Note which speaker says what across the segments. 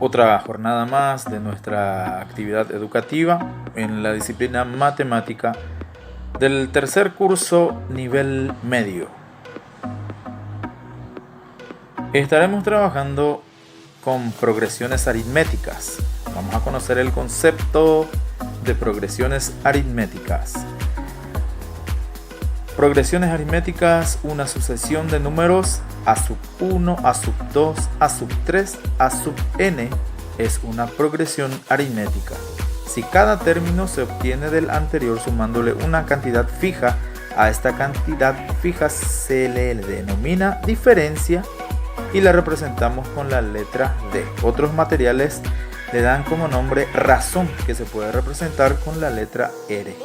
Speaker 1: Otra jornada más de nuestra actividad educativa en la disciplina matemática del tercer curso nivel medio. Estaremos trabajando con progresiones aritméticas. Vamos a conocer el concepto de progresiones aritméticas. Progresiones aritméticas, una sucesión de números a sub 1, a sub 2, a sub 3, a sub n es una progresión aritmética. Si cada término se obtiene del anterior sumándole una cantidad fija, a esta cantidad fija se le denomina diferencia y la representamos con la letra D. Otros materiales le dan como nombre razón, que se puede representar con la letra R.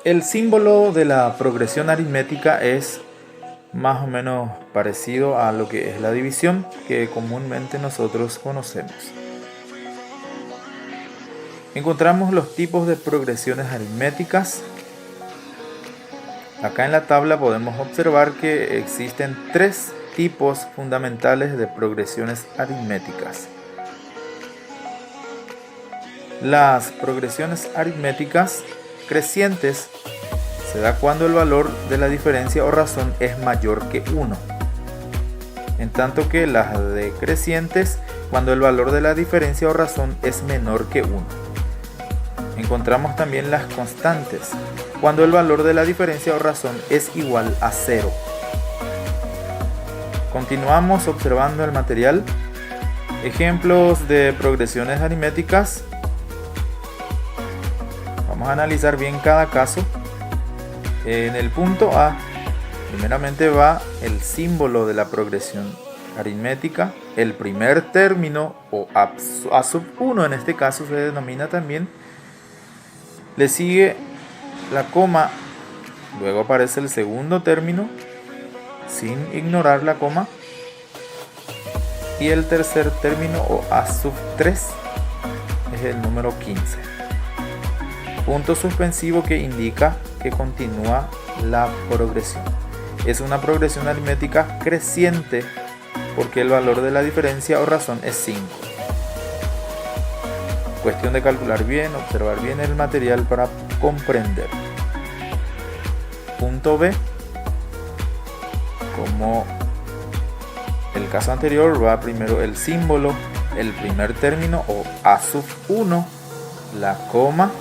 Speaker 1: El símbolo de la progresión aritmética es más o menos parecido a lo que es la división que comúnmente nosotros conocemos. Encontramos los tipos de progresiones aritméticas. Acá en la tabla podemos observar que existen tres tipos fundamentales de progresiones aritméticas. Las progresiones aritméticas crecientes se da cuando el valor de la diferencia o razón es mayor que 1, en tanto que las decrecientes cuando el valor de la diferencia o razón es menor que 1. Encontramos también las constantes, cuando el valor de la diferencia o razón es igual a 0. Continuamos observando el material. Ejemplos de progresiones aritméticas. Vamos a analizar bien cada caso. En el punto A, primeramente va el símbolo de la progresión aritmética, el primer término o A sub 1 en este caso se denomina también. Le sigue la coma, luego aparece el segundo término sin ignorar la coma y el tercer término o A sub 3 es el número 15. Punto suspensivo que indica que continúa la progresión. Es una progresión aritmética creciente porque el valor de la diferencia o razón es 5. Cuestión de calcular bien, observar bien el material para comprender. Punto B. Como el caso anterior, va primero el símbolo, el primer término o A sub 1, la coma,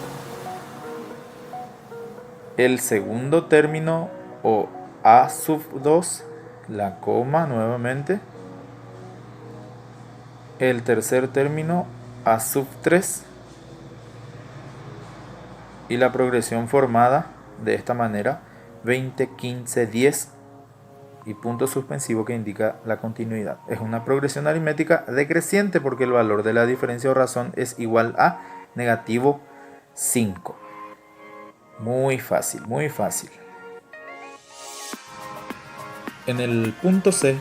Speaker 1: el segundo término o A sub 2, la coma nuevamente, el tercer término A sub 3 y la progresión formada de esta manera 20, 15, 10 y punto suspensivo que indica la continuidad. Es una progresión aritmética decreciente porque el valor de la diferencia o razón es igual a negativo 5. Muy fácil, muy fácil. En el punto C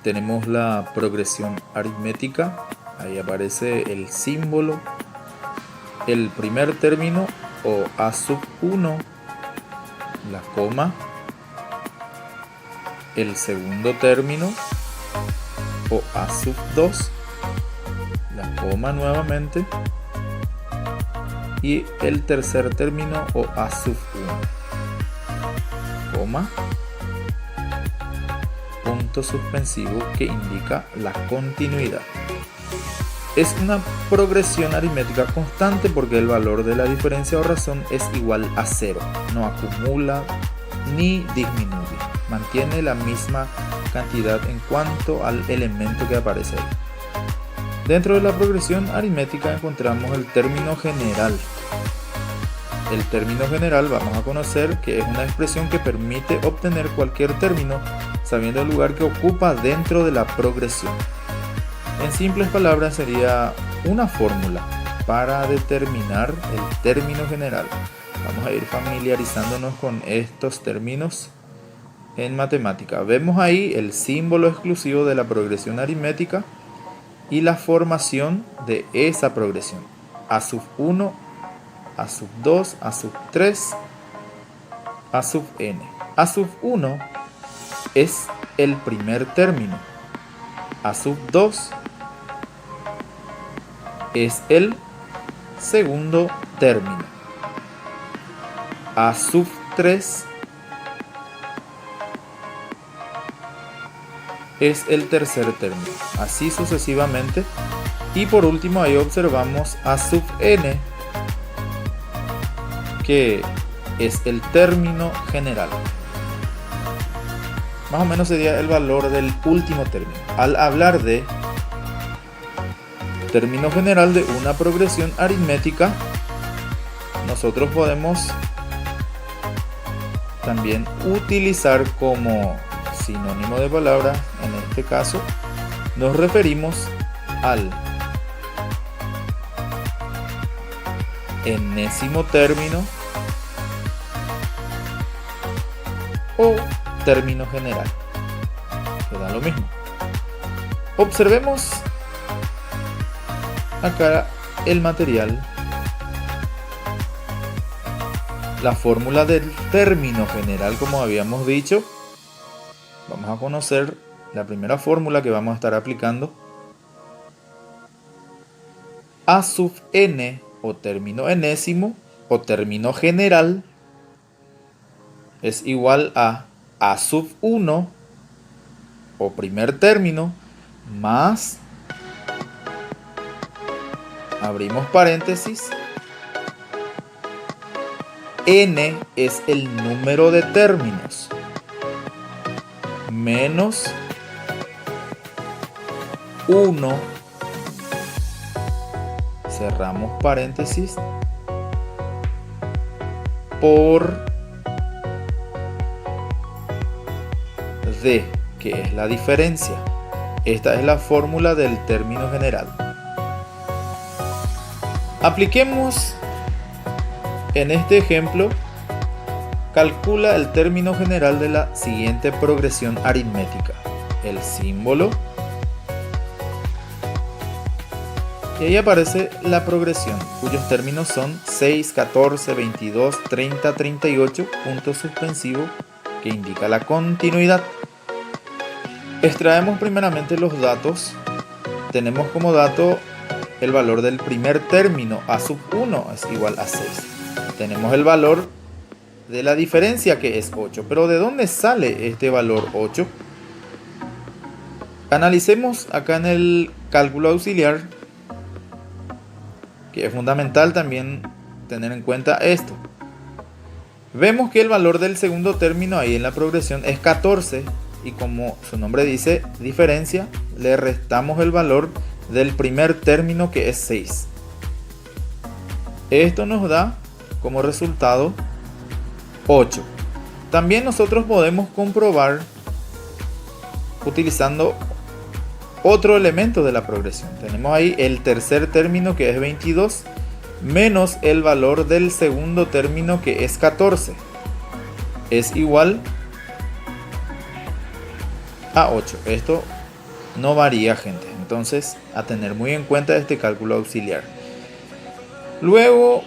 Speaker 1: tenemos la progresión aritmética. Ahí aparece el símbolo, el primer término o A sub 1, la coma, el segundo término o A sub 2, la coma nuevamente, y el tercer término o A sub 1, coma, punto suspensivo que indica la continuidad. Es una progresión aritmética constante porque el valor de la diferencia o razón es igual a 0, no acumula ni disminuye, mantiene la misma cantidad en cuanto al elemento que aparece ahí. Dentro de la progresión aritmética encontramos el término general. El término general vamos a conocer que es una expresión que permite obtener cualquier término sabiendo el lugar que ocupa dentro de la progresión. En simples palabras sería una fórmula para determinar el término general. Vamos a ir familiarizándonos con estos términos en matemática. Vemos ahí el símbolo exclusivo de la progresión aritmética y la formación de esa progresión. A sub 1, A sub 2, A sub 3, A sub n. A sub 1 es el primer término. A sub 2 es el segundo término. A sub 3 es el tercer término. Así sucesivamente. Y por último ahí observamos A sub n, que es el término general. Más o menos sería el valor del último término. Al hablar de término general de una progresión aritmética, nosotros podemos también utilizar como sinónimo de palabra, en este caso, nos referimos al enésimo término o término general, que da lo mismo. Observemos acá el material, la fórmula del término general, como habíamos dicho. Vamos a conocer la primera fórmula que vamos a estar aplicando. A sub n, o término enésimo, o término general, es igual a sub 1, o primer término, más, abrimos paréntesis, n es el número de términos, menos 1, cerramos paréntesis, por d, que es la diferencia. Esta es la fórmula del término general. Apliquemos en este ejemplo. Calcula el término general de la siguiente progresión aritmética. El símbolo. Y ahí aparece la progresión, cuyos términos son 6, 14, 22, 30, 38, punto suspensivo que indica la continuidad. Extraemos primeramente los datos. Tenemos como dato el valor del primer término, A sub 1 es igual a 6. Tenemos el valor de la diferencia, que es 8. Pero ¿de dónde sale este valor 8? Analicemos acá en el cálculo auxiliar, que es fundamental también tener en cuenta esto. Vemos que el valor del segundo término ahí en la progresión es 14, y como su nombre dice, diferencia, le restamos el valor del primer término, que es 6. Esto nos da como resultado 8. También nosotros podemos comprobar utilizando otro elemento de la progresión. Tenemos ahí el tercer término, que es 22, menos el valor del segundo término, que es 14. Es igual a 8. Esto no varía, gente. Entonces, a tener muy en cuenta este cálculo auxiliar. Luego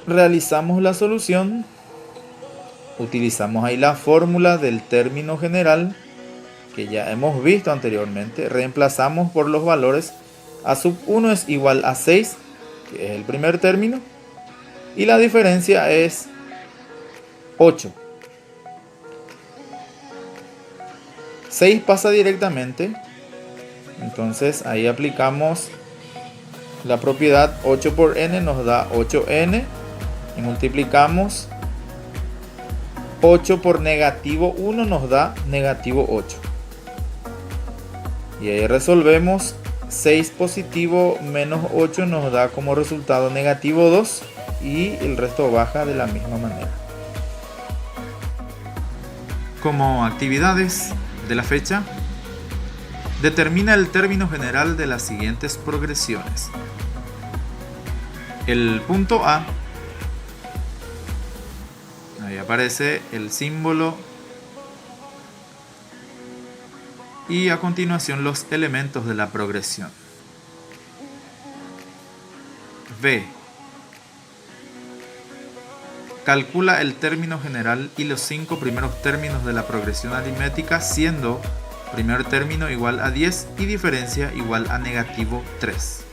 Speaker 1: realizamos la solución. Utilizamos ahí la fórmula del término general que ya hemos visto anteriormente. Reemplazamos por los valores. A sub 1 es igual a 6, que es el primer término, y la diferencia es 8. 6 pasa directamente, entonces ahí aplicamos la propiedad 8 por n, nos da 8n, y multiplicamos 8 por negativo 1, nos da negativo 8. Y ahí resolvemos. 6 positivo menos 8 nos da como resultado negativo 2, y el resto baja de la misma manera. Como actividades de la fecha, determina el término general de las siguientes progresiones. El punto A, ahí aparece el símbolo y a continuación los elementos de la progresión. B. Calcula el término general y los 5 primeros términos de la progresión aritmética, siendo Primer término igual a 10 y diferencia igual a negativo 3.